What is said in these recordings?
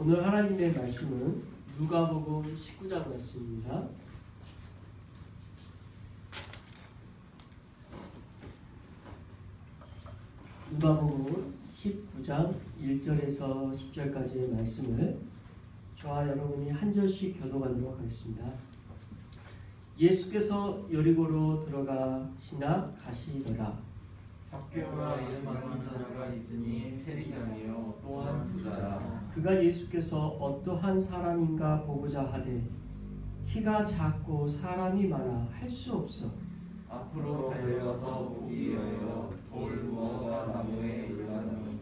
오늘 하나님의 말씀은 누가복음 19장 말씀입니다. 누가복음 19장 1절에서 10절까지의 말씀을 저와 여러분이 한 절씩 교독하도록 하겠습니다. 예수께서 여리고로 들어가시나 가시더라. 삭개오라 이름하는 자가 있으니 세리장이요 또한 부자라. 그가 예수께서 어떠한 사람인가 보고자 하되 키가 작고 사람이 많아 할 수 없어 앞으로 달려가서 보기 위하여 돌 무화과 나무에 일어나니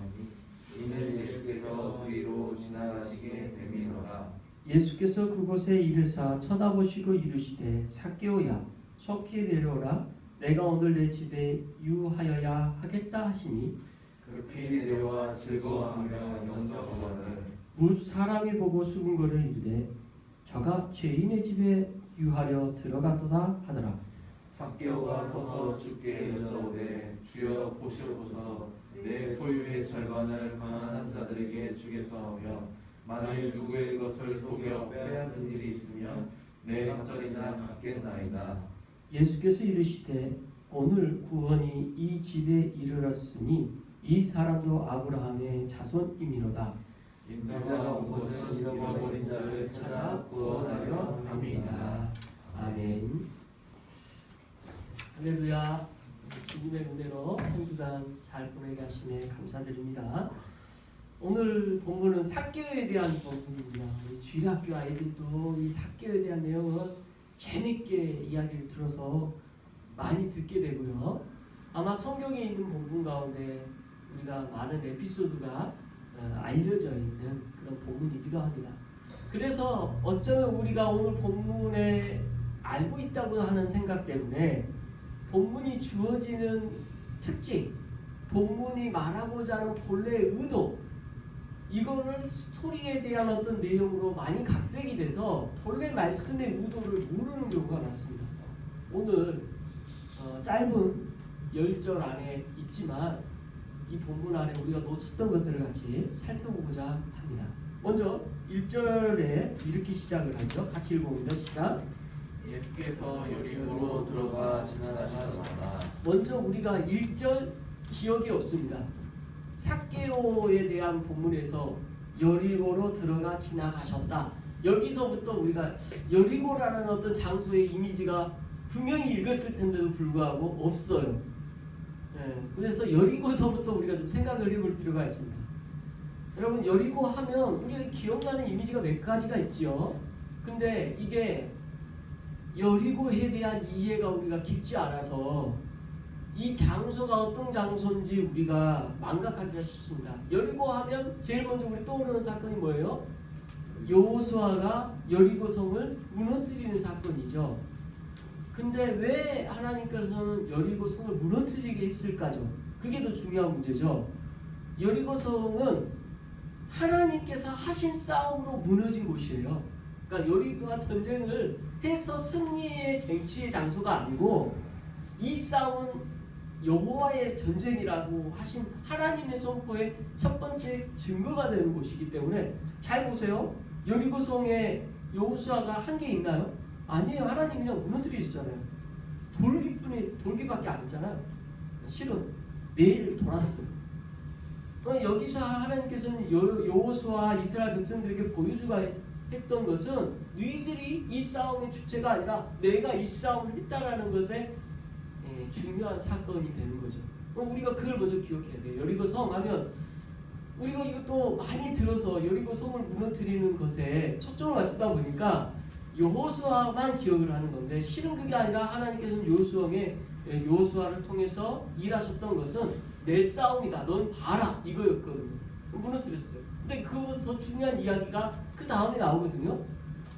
이는 예수께서 그리로 지나가시게 되미노라. 예수께서 그곳에 이르사 쳐다보시고 이르시되 삭개오야 속히 내려오라 내가 오늘 내 집에 유하여야 하겠다 하시니 급히 내려와 즐거워하며 영접하거늘 무 사람이 보고 수군거려 이르되 저가 죄인의 집에 유하려 들어가도다 하더라. 삭개오가 서서 주께 여짜오되 주여 보시옵소서 내 소유의 절반을 가난한 자들에게 주겠사오며 만일 누구의 것을 속여 빼앗은 일이 있으면 내 갑절이나 갚겠나이다. 예수께서 이르시되 오늘 구원이 이 집에 이르렀으니 이 사람도 아브라함의 자손이미로다. 인자가 온 것은 잃어버린 자를 찾아 구원하려 함이니라. 아멘. 할렐루야. 주님의 은혜로 한 주간 잘 보내게 하심에 감사드립니다. 오늘 본문은 삭개오에 대한 본문입니다. 주일학교 아이들도 이 삭개오에 대한 내용은 재밌게 이야기를 들어서 많이 듣게 되고요. 아마 성경에 있는 본문 가운데 우리가 많은 에피소드가 알려져 있는 그런 본문이기도 합니다. 그래서 어쩌면 우리가 오늘 본문에 알고 있다고 하는 생각 때문에 본문이 주어지는 특징, 본문이 말하고자 하는 본래의 의도, 이거를 스토리에 대한 어떤 내용으로 많이 각색이 돼서 본래 말씀의 의도를 모르는 경우가 많습니다. 오늘 짧은 10절 안에 있지만 이 본문 안에 우리가 놓쳤던 것들을 같이 살펴보고자 합니다. 먼저 1절에 이렇게 시작을 하죠. 같이 읽어봅니다. 시작. 예수께서 여리고로 들어가 지나가시더라. 먼저 우리가 1절 기억이 없습니다. 삭개오에 대한 본문에서 여리고로 들어가 지나가셨다. 여기서부터 우리가 여리고라는 어떤 장소의 이미지가 분명히 읽었을 텐데도 불구하고 없어요. 그래서 여리고서부터 우리가 좀 생각을 해볼 필요가 있습니다. 여러분 여리고 하면 우리가 기억나는 이미지가 몇 가지가 있죠. 근데 이게 여리고에 대한 이해가 우리가 깊지 않아서 이 장소가 어떤 장소인지 우리가 망각하기가 쉽습니다. 여리고 하면 제일 먼저 우리 떠오르는 사건이 뭐예요? 여호수아가 여리고성을 무너뜨리는 사건이죠. 근데 왜 하나님께서는 여리고성을 무너뜨리게 했을까죠? 그게 더 중요한 문제죠. 여리고성은 하나님께서 하신 싸움으로 무너진 곳이에요. 그러니까 여리고가 전쟁을 해서 승리의 쟁취의 장소가 아니고 이 싸움은 여호와의 전쟁이라고 하신 하나님의 선포의 첫 번째 증거가 되는 곳이기 때문에 잘 보세요. 여리고성에 여호수아가 한 게 있나요? 아니에요. 하나님이 그냥 무너뜨리셨잖아요. 돌기밖에 안 했잖아요. 실은 매일 돌았어요. 여기서 하나님께서는 여호수아 이스라엘 백성들에게 보여주가 했던 것은 너희들이 이 싸움의 주체가 아니라 내가 이 싸움을 했다라는 것에 중요한 사건이 되는 거죠. 우리가 그걸 먼저 기억해야 돼요. 여리고성 하면 우리가 이것도 많이 들어서 여리고성을 무너뜨리는 것에 초점을 맞추다 보니까 여호수아만 기억을 하는 건데 실은 그게 아니라 하나님께서는 여호수아를 통해서 일하셨던 것은 내 싸움이다. 넌 봐라 이거였거든요. 무너뜨렸어요. 근데 그보다 더 중요한 이야기가 그 다음에 나오거든요.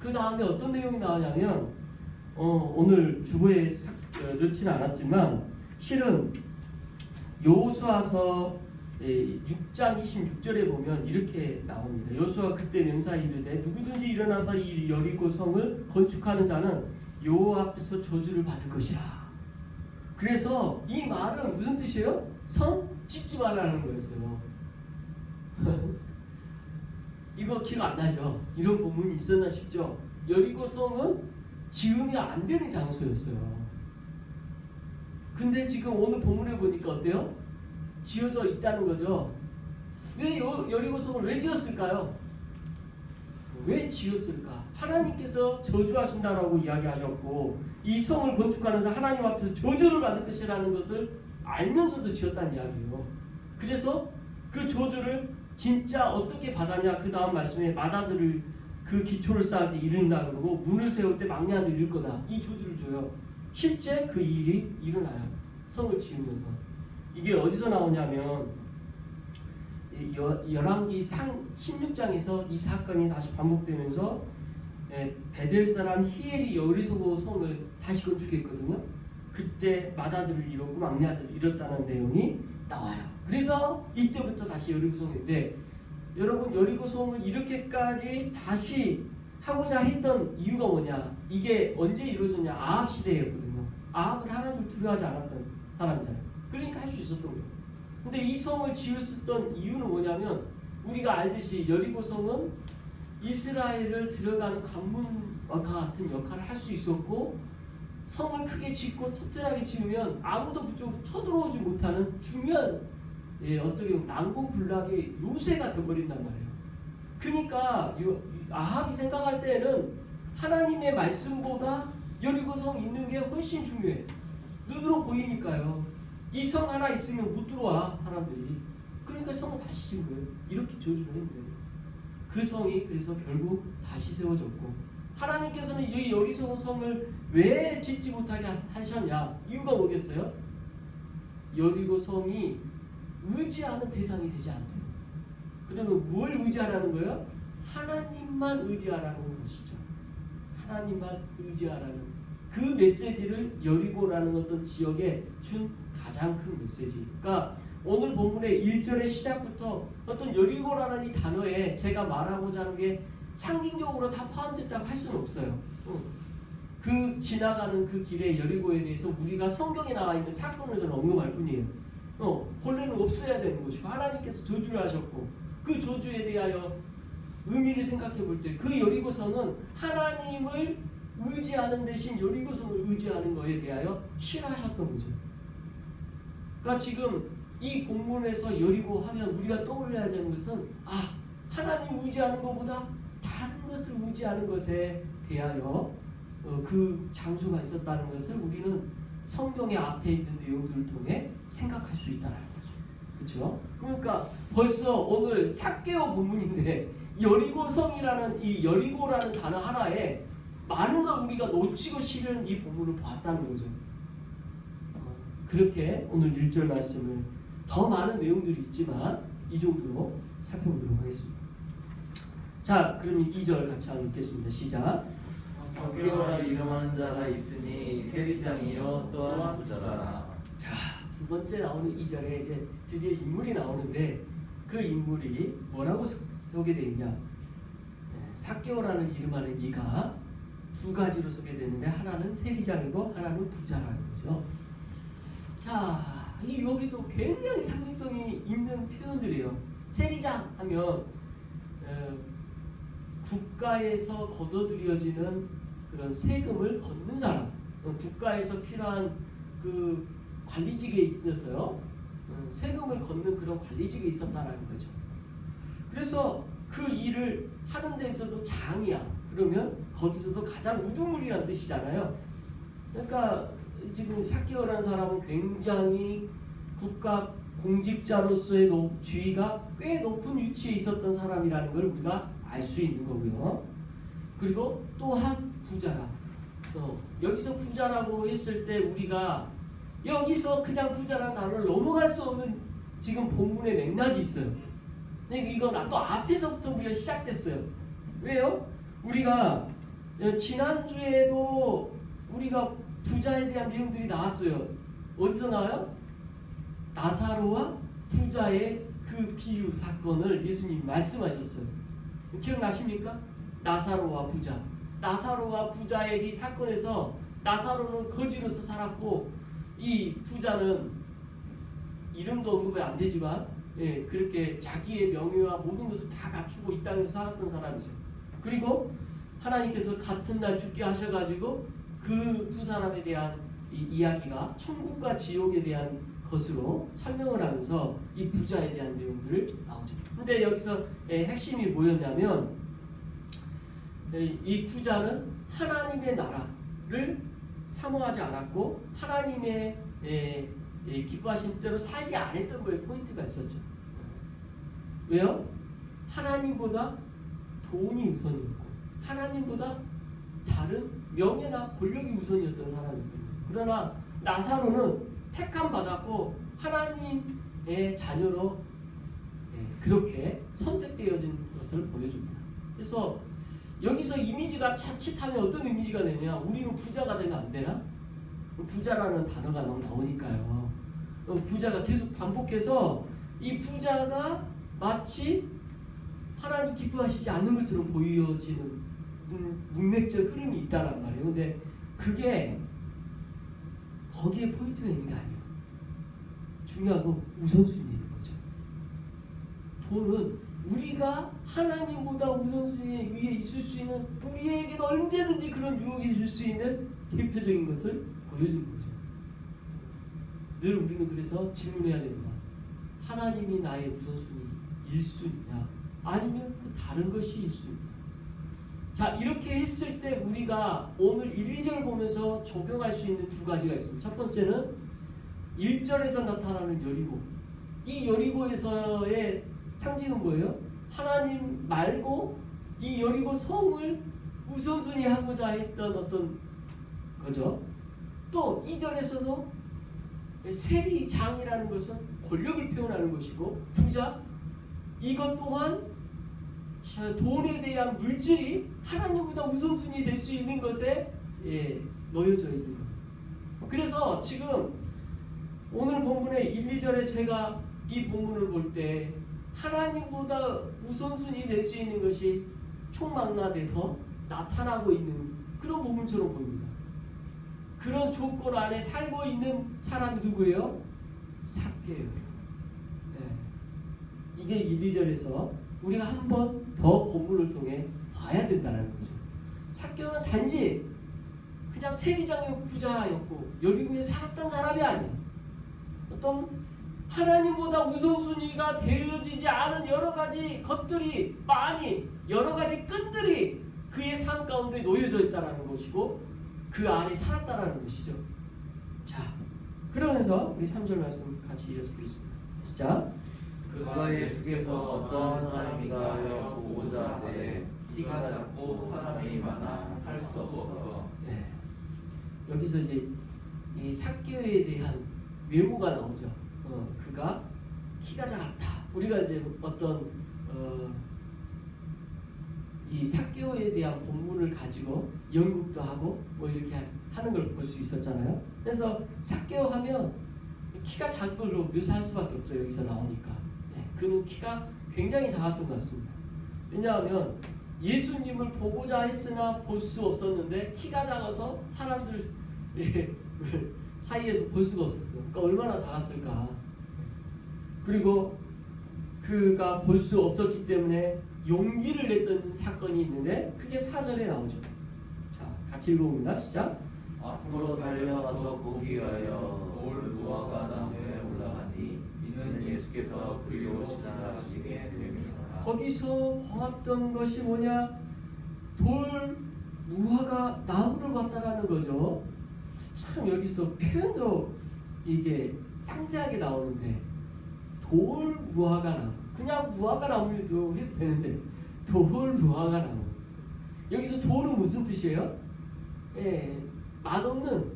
그 다음에 어떤 내용이 나오냐면 오늘 주보에 넣지는 않았지만 실은 여호수아서 6장 26절에 보면 이렇게 나옵니다. 여호수아가 그때 명사에 이르되 누구든지 일어나서 이 여리고성을 건축하는 자는 여호와 앞에서 저주를 받을 것이라. 그래서 이 말은 무슨 뜻이에요? 성 짓지 말라는 거였어요. 이거 기억 안 나죠? 이런 본문이 있었나 싶죠? 여리고 성은 지으면 안 되는 장소였어요. 근데 지금 오늘 본문에 보니까 어때요? 지어져 있다는 거죠. 왜 여리고 성을 왜 지었을까요? 왜 지었을까? 하나님께서 저주하신다라고 이야기하셨고 이 성을 건축하면서 하나님 앞에서 저주를 받을 것이라는 것을 알면서도 지었다는 이야기예요. 그래서 그 저주를 진짜 어떻게 받았냐? 그 다음 말씀에 맏아들을 그 기초를 쌓을 때 이른다 그러고 문을 세울 때 막내 아들을 이룰 거다. 이 저주를 줘요. 실제 그 일이 일어나요. 성을 지으면서. 이게 어디서 나오냐면 열왕기 16장에서 이 사건이 다시 반복되면서 베델 사람 히엘이 여리고 성을 다시 건축했거든요. 그때 맏아들을 잃었고 막내 아들을 잃었다는 내용이 나와요. 그래서 이때부터 다시 여리고 성인데 여러분 여리고 성을 이렇게까지 다시 하고자 했던 이유가 뭐냐? 이게 언제 이루어졌냐? 아합 시대였거든요. 아합은 하나님을 두려워하지 않았던 사람이잖아요. 그러니까 할 수 있었던 거예요. 근데 이 성을 지었던 이유는 뭐냐면 우리가 알듯이 여리고 성은 이스라엘을 들어가는 관문과 같은 역할을 할 수 있었고 성을 크게 짓고 튼튼하게 지으면 아무도 그쪽으로 쳐들어오지 못하는 중요한 어떻게 보면 난공불락의 요새가 되어버린단 말이에요. 그러니까 아합이 생각할 때는 하나님의 말씀보다 여리고 성 있는 게 훨씬 중요해. 눈으로 보이니까요. 이 성 하나 있으면 못 들어와 사람들이. 그러니까 성을 다시 지은 거예요. 이렇게 저주를 했는데 그 성이 그래서 결국 다시 세워졌고 하나님께서는 이 여리고 성을 왜 짓지 못하게 하셨냐? 이유가 뭐겠어요? 여리고 성이 의지하는 대상이 되지 않도록. 그러면 뭘 의지하라는 거예요? 하나님만 의지하라는 것이죠. 하나님만 의지하라는 그 메시지를 여리고라는 어떤 지역에 준 가장 큰 메시지. 그러니까 오늘 본문의 1절의 시작부터 어떤 여리고라는 이 단어에 제가 말하고자 하는 게 상징적으로 다 포함됐다고 할 수는 없어요. 그 지나가는 그 길의 여리고에 대해서 우리가 성경에 나와 있는 사건을 저는 언급할 뿐이에요. 본래는 없어야 되는 것이고 하나님께서 저주를 하셨고 그 저주에 대하여 의미를 생각해 볼 때 그 여리고성은 하나님을 의지하는 대신 여리고성을 의지하는 것에 대하여 싫어하셨던 거죠. 그러니까 지금 이 본문에서 여리고 하면 우리가 떠올려야 되는 것은 하나님 의지하는 것보다 다른 것을 의지하는 것에 대하여 그 장소가 있었다는 것을 우리는 성경의 앞에 있는 내용들을 통해 생각할 수 있다는 거죠. 그렇죠? 그러니까 벌써 오늘 삭개오 본문인데 여리고성이라는 이 여리고라는 단어 하나에 많은 걸 우리가 놓치고 실은 이 본문을 봤다는 거죠. 그렇게 오늘 1절 말씀을 더 많은 내용들이 있지만 이 정도로 살펴보도록 하겠습니다. 자, 그럼 2절 같이 한번 읽겠습니다. 시작. 삭개오라 이름하는 자가 있으니 세리장이요 또한 부자라. 자, 두 번째 나오는 2절에 이제 드디어 인물이 나오는데 그 인물이 뭐라고 소개되어 있냐? 삭개오라는 이름하는 이가 두 가지로 소개되는데 하나는 세리장이고 하나는 부자라는 거죠. 자, 여기도 굉장히 상징성이 있는 표현들이에요. 세리장 하면 국가에서 거둬들여지는 그런 세금을 걷는 사람, 국가에서 필요한 그 관리직에 있어서요, 세금을 걷는 그런 관리직에 있었다라는 거죠. 그래서 그 일을 하는 데서도 장이야. 그러면 거기서도 가장 우두물이라는 뜻이잖아요. 그러니까 지금 삭개오라는 사람은 굉장히 국가 공직자로서의 지위가 꽤 높은 위치에 있었던 사람이라는 걸 우리가 알 수 있는 거고요. 그리고 또한 부자라. 여기서 부자라고 했을 때 우리가 여기서 그냥 부자라는 단어를 넘어갈 수 없는 지금 본문의 맥락이 있어요. 이건 또 앞에서부터 우리가 시작됐어요. 왜요? 우리가 지난주에도 우리가 부자에 대한 내용들이 나왔어요. 어디서 나와요? 나사로와 부자의 그 비유 사건을 예수님이 말씀하셨어요. 기억나십니까? 나사로와 부자. 나사로와 부자의 이 사건에서 나사로는 거지로서 살았고 이 부자는 이름도 언급이 안 되지만 그렇게 자기의 명예와 모든 것을 다 갖추고 이 땅에서 살았던 사람이죠. 그리고 하나님께서 같은 날 죽게 하셔가지고 그 두 사람에 대한 이 이야기가 천국과 지옥에 대한 것으로 설명을 하면서 이 부자에 대한 내용들을 나오죠. 근데 여기서 핵심이 뭐였냐면 이 부자는 하나님의 나라를 사모하지 않았고 하나님의 기뻐하신 대로 살지 않았던 거에 포인트가 있었죠. 왜요? 하나님보다 돈이 우선이었고 하나님보다 다른 명예나 권력이 우선이었던 사람이었던 거죠. 그러나 나사로는 택함 받았고 하나님의 자녀로 그렇게 선택되어진 것을 보여줍니다. 그래서 여기서 이미지가 자칫하면 어떤 이미지가 되냐? 우리는 부자가 되면 안 되나? 부자라는 단어가 막 나오니까요. 부자가 계속 반복해서 이 부자가 마치 하나님 기뻐하시지 않는 것처럼 보여지는 문맥적 흐름이 있다란 말이에요. 근데 그게 거기에 포인트가 있는 게 아니에요. 중요한 건 우선순위인 거죠. 돈은 우리가 하나님보다 우선순위 위에 있을 수 있는 우리에게도 언제든지 그런 유혹이 줄 수 있는 대표적인 것을 보여주는 거죠. 늘 우리는 그래서 질문해야 됩니다. 하나님이 나의 우선순위 1순위냐 아니면 그 다른 것이 1순위냐. 자, 이렇게 했을 때 우리가 오늘 1, 2절 보면서 적용할 수 있는 두 가지가 있습니다. 첫 번째는 1절에서 나타나는 여리고. 이 여리고에서의 상징은 뭐예요? 하나님 말고 이 여리고 성을 우선순위 하고자 했던 어떤 거죠. 또 2절에서도 세리장이라는 것은 권력을 표현하는 것이고 부자 이것 또한 돈에 대한 물질이 하나님보다 우선순위 될 수 있는 것에 놓여져 있는 거예요. 그래서 지금 오늘 본문의 1, 2절에 제가 이 본문을 볼 때 하나님보다 우선순위 될 수 있는 것이 총망라돼서 나타나고 있는 그런 본문처럼 보입니다. 그런 조건 안에 살고 있는 사람이 누구예요? 삭개요. 이게 1, 2절에서 우리가 한 번 더 본문을 통해 봐야 된다는 거죠. 삭개오는 단지 그냥 세리장이었고 부자였고 여리고에 살았던 사람이 아니에요. 어떤 하나님보다 우선순위가 되어지지 않은 여러 가지 것들이 많이 여러 가지 끈들이 그의 삶 가운데 놓여져 있다는 것이고 그 안에 살았다는 것이죠. 자, 그러면서 우리 3절 말씀 같이 이어서 보겠습니다. 시작. 그가 예수께서 어떤 사람인가 하여 보고자 하되 키가 작고 사람이 많아 할 수 없어. 여기서 이제 이 삭개오에 대한 외모가 나오죠. 그가 키가 작았다. 우리가 이제 어떤 이 삭개오에 대한 본문을 가지고 연극도 하고 뭐 이렇게 하는 걸 볼 수 있었잖아요. 그래서 삭개오 하면 키가 작은 걸로 묘사할 수밖에 없죠. 여기서 나오니까. 그는 키가 굉장히 작았던 것 같습니다. 왜냐하면 예수님을 보고자 했으나 볼 수 없었는데 키가 작아서 사람들 사이에서 볼 수가 없었어요. 그러니까 얼마나 작았을까. 그리고 그가 볼 수 없었기 때문에 용기를 냈던 사건이 있는데 그게 4절에 나오죠. 자, 같이 읽어봅니다. 시작. 앞으로 달려가서 보기 위하여 돌 무화과 나무에 올라가니 이는 예수께서 그리로 지나가시게 됨이라. 거기서 보았던 것이 뭐냐? 돌 무화과 나무를 봤다라는 거죠. 참 여기서 표현도 이게 상세하게 나오는데 돌 무화과 나무, 그냥 무화과 나무도 해도 되는데 돌 무화과 나무. 여기서 돌은 무슨 뜻이에요? 맛없는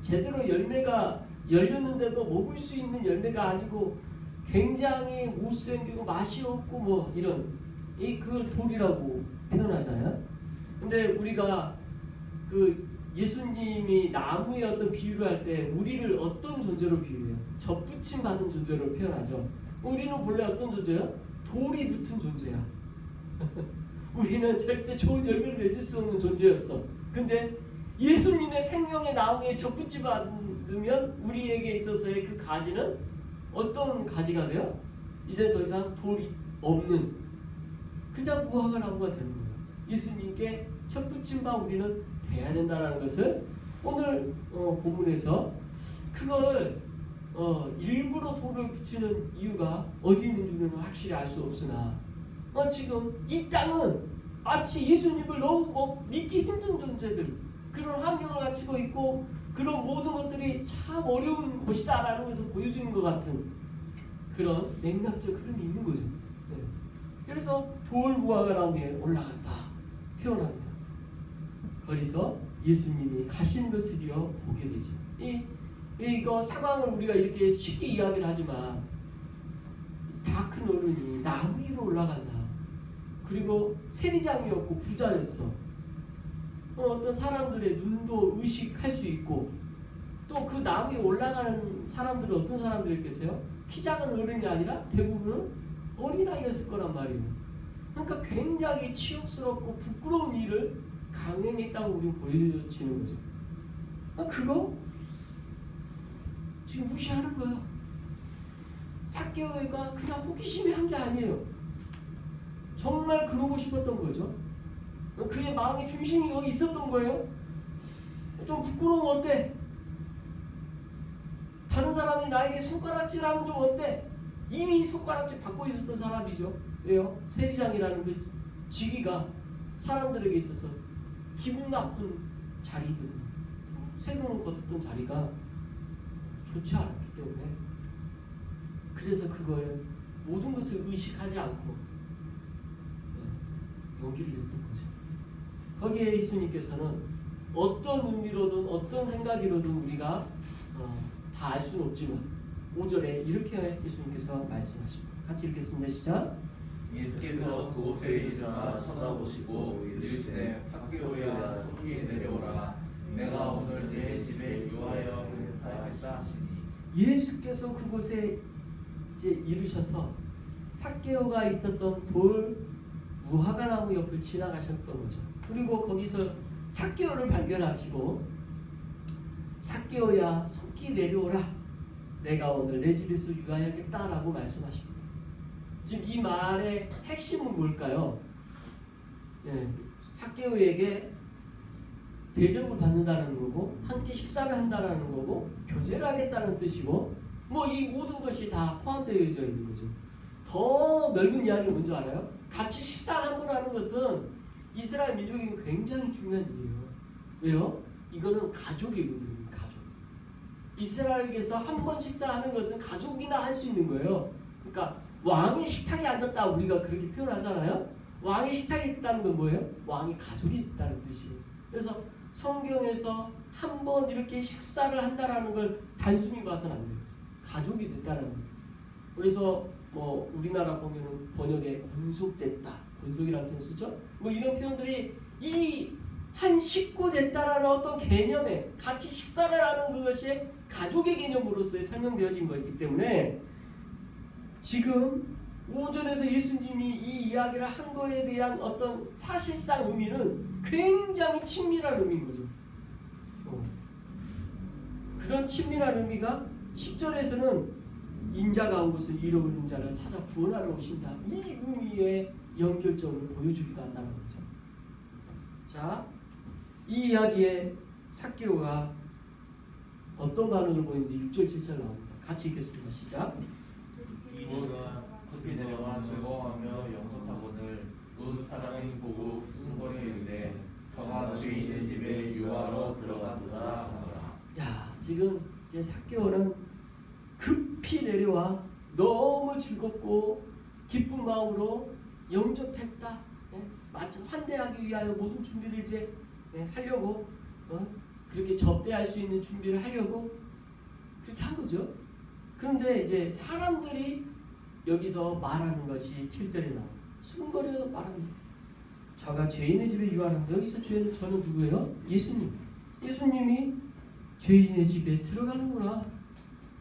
제대로 열매가 열렸는데도 먹을 수 있는 열매가 아니고 굉장히 못생기고 맛이 없고 뭐 이런 그 돌이라고 표현하잖아요. 근데 우리가 그 예수님이 나무의 어떤 비유를 할 때 우리를 어떤 존재로 비유해요? 접붙임 받은 존재로 표현하죠. 우리는 본래 어떤 존재예요? 돌이 붙은 존재야. 우리는 절대 좋은 열매를 맺을 수 없는 존재였어. 근데 예수님의 생명의 나무에 접붙임 받으면 우리에게 있어서의 그 가지는 어떤 가지가 돼요? 이제 더 이상 돌이 없는 그냥 무화과 나무가 되는 거예요. 예수님께 첫 붙임 바 우리는 돼야 된다는 것을 오늘 본문에서 그걸 일부러 돌을 붙이는 이유가 어디 있는지는 확실히 알 수 없으나 지금 이 땅은 마치 예수님을 너무 믿기 힘든 존재들 그런 환경을 갖추고 있고 그런 모든 것들이 참 어려운 곳이다라는 것을 보여주는 것 같은 그런 맥락적 흐름이 있는 거죠. 네. 그래서 돌 무화과 나무에 올라갔다 표현합니다. 거기서 예수님이 가시는 걸 드디어 보게 되죠. 이거 상황을 우리가 이렇게 쉽게 이야기를 하지만 다 큰 어른이 나무 위로 올라간다. 그리고 세리장이었고 부자였어. 어떤 사람들의 눈도 의식할 수 있고 또 그 나무 위에 올라가는 사람들은 어떤 사람들이겠어요? 키 작은 어른이 아니라 대부분은 어린아이였을 거란 말이에요. 그러니까 굉장히 치욕스럽고 부끄러운 일을 강행했다고 우리는 보여지는 거죠. 그거 지금 무시하는 거야. 삭개오가 그냥 호기심에 한 게 아니에요. 정말 그러고 싶었던 거죠. 그의 마음의 중심이 여기 있었던 거예요. 좀 부끄러우면 어때? 다른 사람이 나에게 손가락질하면 좀 어때? 이미 손가락질 받고 있었던 사람이죠. 왜요? 세리장이라는 그 직위가 사람들에게 있어서 기분 나쁜 자리거든요. 세금을 걷었던 자리가 좋지 않았기 때문에 그래서 그걸 모든 것을 의식하지 않고 용기를 냈던 거죠. 거기에 예수님께서는 어떤 의미로든 어떤 생각이로든 우리가 다 알 수는 없지만 5절에 이렇게 예수님께서 말씀하십니다. 같이 읽겠습니다. 시작. 예수께서 그곳에 일어나 쳐다보시고 이르시되 삭개오야 속히 내려오라 내가 오늘 내 집에 유하여 하였다 하시니 예수께서 그곳에 이제 이르셔서 삭개오가 있었던 돌 무화과 나무 옆을 지나가셨던 거죠. 그리고 거기서 삭개오를 발견하시고 삭개오야 속히 내려오라 내가 오늘 내 집에서 유하야겠다라고 말씀하십니다. 지금 이 말의 핵심은 뭘까요? 삭개오에게 대접을 받는다는 거고 함께 식사를 한다는 거고 교제를 하겠다는 뜻이고 이 모든 것이 다 포함되어 있는 거죠. 더 넓은 이야기는 뭔지 알아요? 같이 식사를 한다는 것은 이스라엘 민족에게 굉장히 중요한 일이에요. 왜요? 이거는 가족의 의미예요. 가족. 이스라엘에게서 한 번 식사하는 것은 가족이나 할 수 있는 거예요. 그러니까 왕의 식탁에 앉았다 우리가 그렇게 표현하잖아요. 왕의 식탁에 있다는 건 뭐예요? 왕의 가족이 있다는 뜻이에요. 그래서 성경에서 한 번 이렇게 식사를 한다라는 걸 단순히 봐서는 안 돼요. 가족이 됐다는 거예요. 그래서 우리나라 보면은 번역에 권속됐다, 권속이라는 표현 쓰죠. 이런 표현들이 이 한 식구 됐다라는 어떤 개념에 같이 식사를 하는 그것이 가족의 개념으로서의 설명되어진 것이기 때문에 지금 5절에서 예수님이 이 이야기를 한 거에 대한 어떤 사실상 의미는 굉장히 친밀한 의미인 거죠. 그런 친밀한 의미가 10절에서는 인자가 온 것을 잃어버린 자를 찾아 구원하러 오신다. 이 의미의 연결점을 보여주기도 한다는 거죠. 자, 이 이야기에 삭개오가 어떤 반응을 보이는지 6절 7절 나옵니다. 같이 읽겠습니다. 시작. 급히 내려가 즐거워하며 영접하거늘 그 사람이 보고 수군거려 이르되 저가 주인의 집에 유하러 들어가도다 하더라. 야, 지금 이제 삭개오는 급히 내려와 너무 즐겁고 기쁜 마음으로 영접했다. 마침 환대하기 위하여 모든 준비를 이제 하려고 그렇게 접대할 수 있는 준비를 하려고 그렇게 한 거죠. 그런데 이제 사람들이 여기서 말하는 것이 7절에 나와요. 수군거려서 말합니다. 저가 죄인의 집에 유하는데 여기서 죄는 저는 누구예요? 예수님. 예수님이 죄인의 집에 들어가는구나.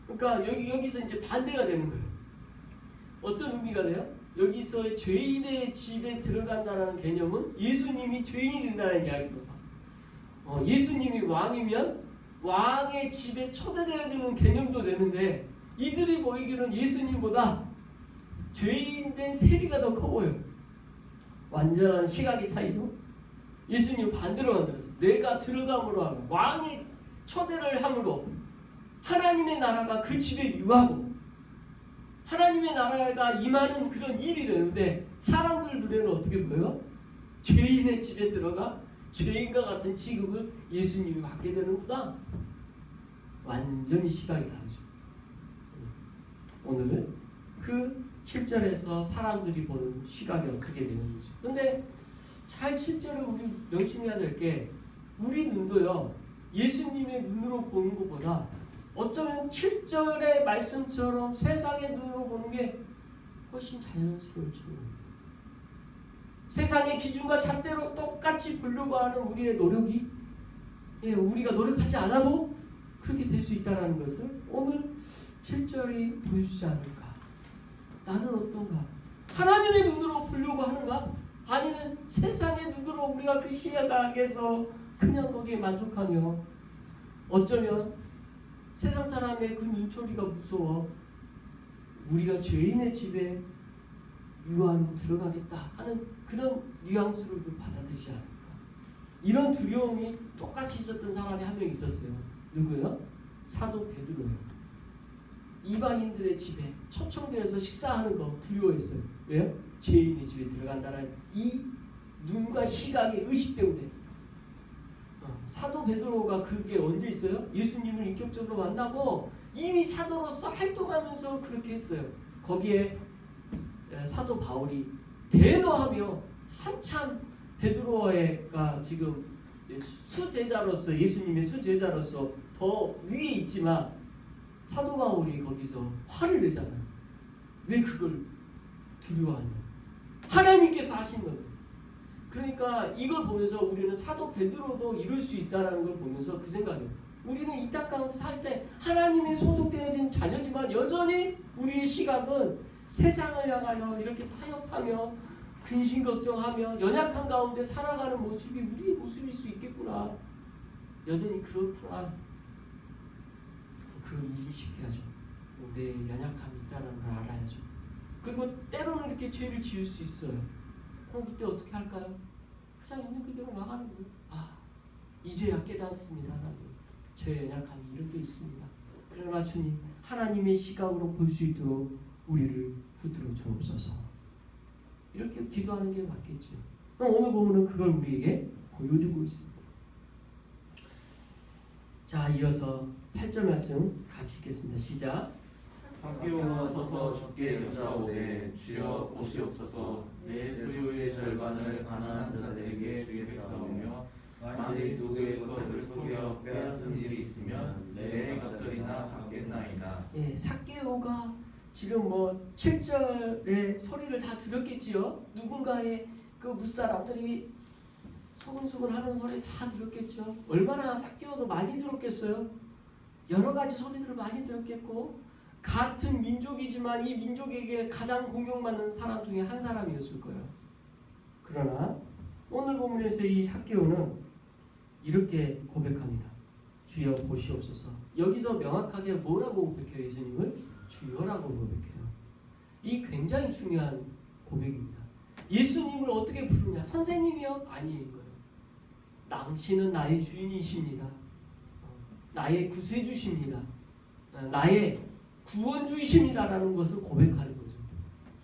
그러니까 여기서 이제 반대가 되는 거예요. 어떤 의미가 돼요? 여기서 죄인의 집에 들어간다는 개념은 예수님이 죄인이 된다는 이야기로 봐. 예수님이 왕이면 왕의 집에 초대되어지는 개념도 되는데 이들이 보이기는 예수님보다 죄인된 세리가 더 커 보여요. 완전한 시각의 차이죠. 예수님 반대로 만들었어요. 내가 들어감으로 하면 왕이 초대를 함으로 하나님의 나라가 그 집에 유하고 하나님의 나라가 임하는 그런 일이 되는데 사람들 눈에는 어떻게 보여요? 죄인의 집에 들어가 죄인과 같은 취급을 예수님이 받게 되는구나. 완전히 시각이 다르죠. 오늘 그 7절에서 사람들이 보는 시각이 어떻게 되는지. 근데 잘 7절을 우리 명심해야 될 게 우리 눈도요. 예수님의 눈으로 보는 것보다 어쩌면 7절의 말씀처럼 세상의 눈으로 보는 게 훨씬 자연스러울지도 모릅니다. 세상의 기준과 잣대로 똑같이 보려고 하는 우리의 노력이 우리가 노력하지 않아도 그렇게 될 수 있다는 것을 오늘 7절이 보여주지 않을까. 나는 어떤가? 하나님의 눈으로 보려고 하는가? 아니면 세상의 눈으로 우리가 그 시각에서 그냥 거기에 만족하며 어쩌면 세상 사람의 그 눈초리가 무서워 우리가 죄인의 집에 유한으로 들어가겠다 하는 그런 뉘앙스로도 받아들이지 않을까. 이런 두려움이 똑같이 있었던 사람이 한 명 있었어요. 누구요? 사도 베드로예요. 이방인들의 집에 초청되어서 식사하는 거 두려워했어요. 왜요? 죄인의 집에 들어간다는 이 눈과 시각의 의식 때문에. 사도 베드로가 그게 언제 있어요? 예수님을 인격적으로 만나고 이미 사도로서 활동하면서 그렇게 했어요. 거기에 사도 바울이 대노하며 한참 베드로가 지금 수제자로서 예수님의 수제자로서 더 위에 있지만 사도 바울이 거기서 화를 내잖아요. 왜 그걸 두려워하냐? 하나님께서 하신 건데. 그러니까 이걸 보면서 우리는 사도 베드로도 이룰 수 있다는 걸 보면서 그 생각이에요. 우리는 이 땅 가운데 살 때 하나님의 소속되어진 자녀지만 여전히 우리의 시각은 세상을 향하여 이렇게 타협하며 근심 걱정하며 연약한 가운데 살아가는 모습이 우리의 모습일 수 있겠구나. 여전히 그렇구나. 그걸 인식해야죠. 내 연약함이 있다는 걸 알아야죠. 그리고 때로는 이렇게 죄를 지을 수 있어요. 그럼 그때 어떻게 할까요? 그냥 있는 그대로 나가는 거예요. 이제야 깨닫습니다. 하나님. 제 연약함이 이런 게 있습니다. 그러나 주님, 하나님의 시각으로 볼 수 있도록 우리를 붙들어 주옵소서. 이렇게 기도하는 게 맞겠죠. 그럼 오늘 보면은 그걸 우리에게 보여주고 있습니다. 자, 이어서 8절 말씀 같이 읽겠습니다. 시작. 삭개오가 서서 주께 여짜오되 주여 보시옵소서 내 소유의 절반을 가난한 자들에게 주겠사오며 만일 누구의 것을 속여 빼앗은 일이 있으면 내 갑절이나 갚겠나이다. 삭개오가 지금 7절의 소리를 다 들었겠지요. 누군가의 그 무사람들이 소근소근 하는 소리 다 들었겠죠. 얼마나 삭개오도 많이 들었겠어요. 여러 가지 소리들을 많이 들었겠고 같은 민족이지만 이 민족에게 가장 공경받는 사람 중에 한 사람이었을 거예요. 그러나 오늘 본문에서 이 삭개오는 이렇게 고백합니다. 주여 보시옵소서. 여기서 명확하게 뭐라고 고백해요? 예수님을 주여라고 고백해요. 이 굉장히 중요한 고백입니다. 예수님을 어떻게 부르냐? 선생님이요? 아닌 거예요. 당신은 나의 주인이십니다. 나의 구세주십니다. 나의 구원주이십니다라는 것을 고백하는 거죠.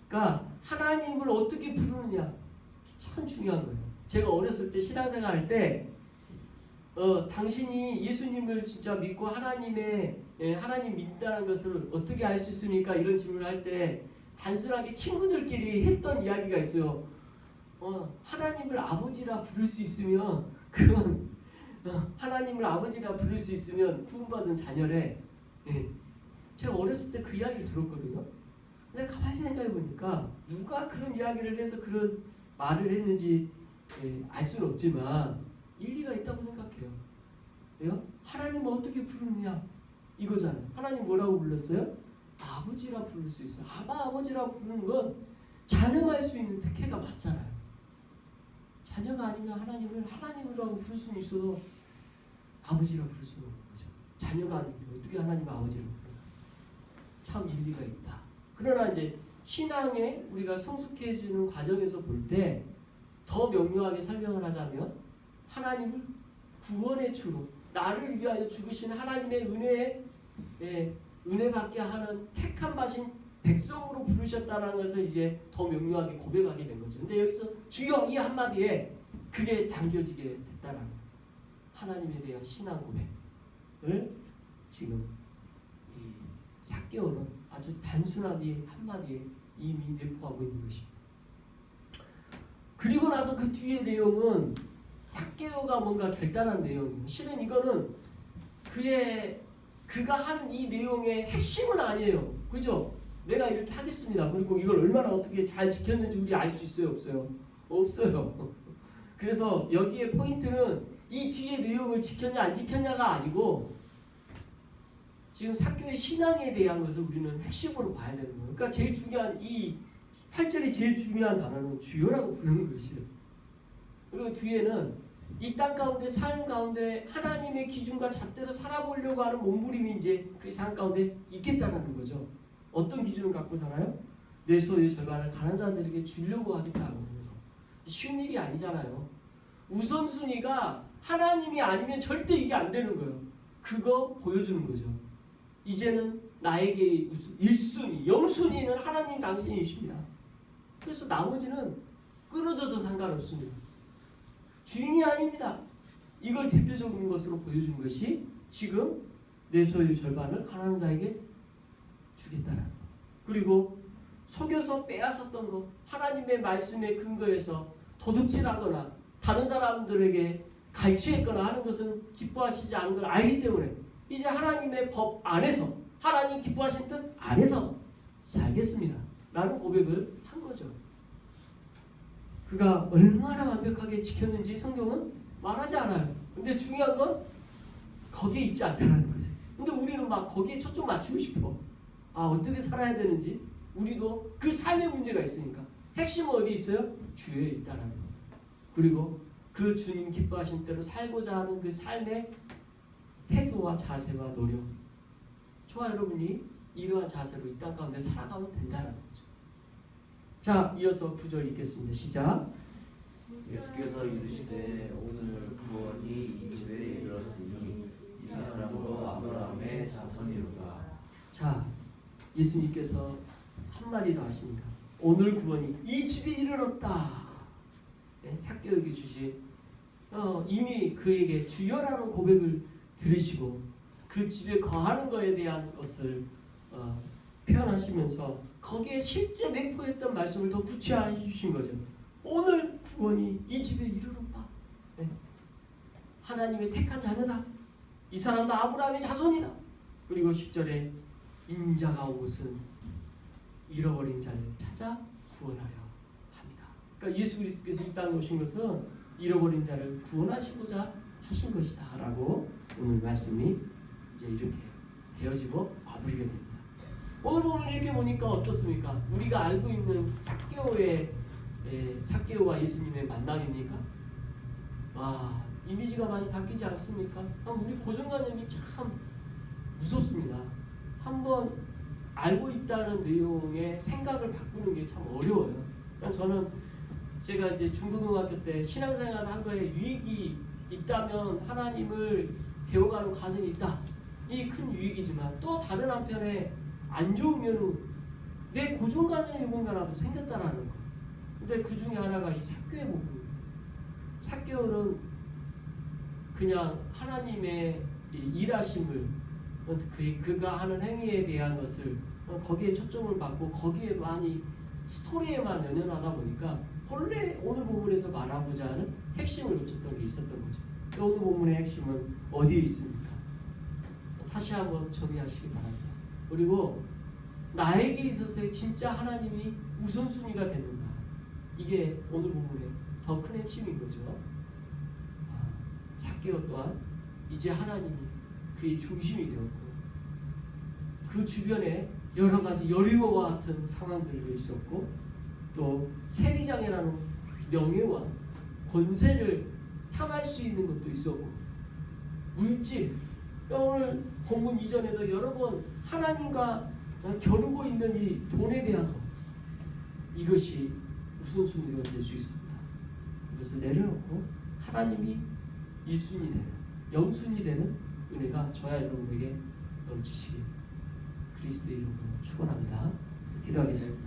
그러니까 하나님을 어떻게 부르느냐 참 중요한 거예요. 제가 어렸을 때 신앙생활 할 때 당신이 예수님을 진짜 믿고 하나님 믿다는 것을 어떻게 알 수 있습니까? 이런 질문을 할 때 단순하게 친구들끼리 했던 이야기가 있어요. 하나님을 아버지라 부를 수 있으면 그건 하나님을 아버지라 부를 수 있으면 구원받은 자녀래. 제가 어렸을 때 그 이야기를 들었거든요. 근데 가만히 생각해 보니까 누가 그런 이야기를 해서 그런 말을 했는지 알 수는 없지만 일리가 있다고 생각해요. 왜요? 하나님을 어떻게 부르느냐 이거잖아요. 하나님 뭐라고 불렀어요? 아버지라 부를 수 있어요. 아버지라 부르는 건 자녀가 할 수 있는 특혜가 맞잖아요. 자녀가 아니면 하나님을 하나님이라고 부를 수는 있어도 아버지라 부를 수는 없는 거죠. 자녀가 아니면 어떻게 하나님을 아버지라고 부르나? 참 일리가 있다. 그러나 이제 신앙에 우리가 성숙해지는 과정에서 볼 때 더 명료하게 설명을 하자면 하나님을 구원의 주로 나를 위하여 죽으신 하나님의 은혜에 은혜 받게 하는 택함 받으신 백성으로 부르셨다는 것을 이제 더 명료하게 고백하게 된 거죠. 근데 여기서 주여 이 한마디에 그게 당겨지게 됐다라는 거예요. 하나님에 대한 신앙 고백을 지금 이 삭개오는 아주 단순하게 한마디에 이미 내포하고 있는 것입니다. 그리고 나서 그 뒤의 내용은 삭개오가 뭔가 결단한 내용이에요. 실은 이거는 그가 하는 이 내용의 핵심은 아니에요. 그죠? 내가 이렇게 하겠습니다. 그리고 이걸 얼마나 어떻게 잘 지켰는지 우리 알 수 있어요? 없어요? 없어요. 그래서 여기에 포인트는 이 뒤의 내용을 지켰냐 안 지켰냐가 아니고 지금 삭개오의 신앙에 대한 것을 우리는 핵심으로 봐야 되는 거예요. 그러니까 제일 중요한 이 8절이 제일 중요한 단어는 주여라고 부르는 것이에요. 그리고 뒤에는 이 땅 가운데 삶 가운데 하나님의 기준과 잣대로 살아보려고 하는 몸부림이 이제 그 삶 가운데 있겠다는 거죠. 어떤 기준을 갖고 살아요? 내 소유의 절반을 가난한 자들에게 주려고 하겠다는 거예요. 쉬운 일이 아니잖아요. 우선순위가 하나님이 아니면 절대 이게 안 되는 거예요. 그거 보여주는 거죠. 이제는 나에게 1순위, 0순위는 하나님 당신이십니다. 그래서 나머지는 끊어져도 상관없습니다. 주인이 아닙니다. 이걸 대표적인 것으로 보여준 것이 지금 내 소유 절반을 가난한 자에게 주겠다는 것. 그리고 속여서 빼앗았던 것, 하나님의 말씀에 근거해서 도둑질하거나 다른 사람들에게 갈취했거나 하는 것은 기뻐하시지 않은 걸 알기 때문에 이제 하나님의 법 안에서 하나님 기뻐하신 뜻 안에서 살겠습니다 라는 고백을 한 거죠. 그가 얼마나 완벽하게 지켰는지 성경은 말하지 않아요. 근데 중요한 건 거기에 있지 않다는 거죠. 근데 우리는 막 거기에 초점 맞추고 싶어. 어떻게 살아야 되는지 우리도 그 삶의 문제가 있으니까 핵심은 어디 있어요? 주에 있다는 거. 그리고 그 주님 기뻐하신 대로 살고자 하는 그 삶의 태도와 자세와 노력. 저와 여러분이 이러한 자세로 이 땅 가운데 살아가면 된다는 거죠. 자, 이어서 9절 읽겠습니다. 시작. 예수께서 이르시되 오늘 구원이 이 집에 이르렀으니 이 사람도 아브라함의 자손이로다. 자, 예수님께서 한마디 더 하십니다. 오늘 구원이 이 집에 이르렀다. 네, 삭개오에게 주신 이미 그에게 주여라는 고백을 들으시고 그 집에 거하는 것에 대한 것을 표현하시면서 거기에 실제 내포했던 말씀을 더 구체화해 주신 거죠. 오늘 구원이 이 집에 이르렀다. 네. 하나님의 택한 자녀다. 이 사람도 아브라함의 자손이다. 그리고 10절에 인자가 온 것은 잃어버린 자를 찾아 구원하려 합니다. 그러니까 예수 그리스도께서 이 땅에 오신 것은 잃어버린 자를 구원하시고자 하신 것이다 라고 오늘 말씀이 이제 이렇게 되어지고 마무리가 됩니다. 오늘 이렇게 보니까 어떻습니까? 우리가 알고 있는 삭개오와 예수님의 만남입니까? 이미지가 많이 바뀌지 않습니까? 우리 고정관념이 참 무섭습니다. 한번 알고 있다는 내용의 생각을 바꾸는 게 참 어려워요. 저는 제가 이제 중고등학교 때 신앙생활을 한 거에 유익이 있다면 하나님을 배워가는 과정이 있다. 이 큰 유익이지만 또 다른 한편에 안 좋은 면은 내 고정관념이 뭔가라도 생겼다라는 거. 근데 그 중에 하나가 이 삭개오의 부분입니다. 삭개오는 그냥 하나님의 일하심을 그가 하는 행위에 대한 것을 거기에 초점을 받고 거기에 많이 스토리에만 연연하다 보니까 본래 오늘 본문에서 말하고자 하는 핵심을 놓쳤던 게 있었던 거죠. 오늘 본문의 핵심은 어디에 있습니까? 다시 한번 정리하시기 바랍니다. 그리고 나에게 있어서의 진짜 하나님이 우선순위가 됐는가? 이게 오늘 본문의 더 큰 핵심인 거죠. 삭개오 또한 이제 하나님이 그의 중심이 되었고 그 주변에 여러 가지 여리고와 같은 상황들도 있었고 또 세리장이라는 명예와 권세를 탐할 수 있는 것도 있었고 물질 오늘 본문 이전에도 여러 번 하나님과 겨루고 있는 이 돈에 대한 것 이것이 우선순위가 될 수 있습니다. 이것을 내려놓고 하나님이 1순위 되는, 영순위 되는 은혜가 저와 여러분에게 넘치시길 그리스도의 이름으로 축원합니다. 기도하겠습니다.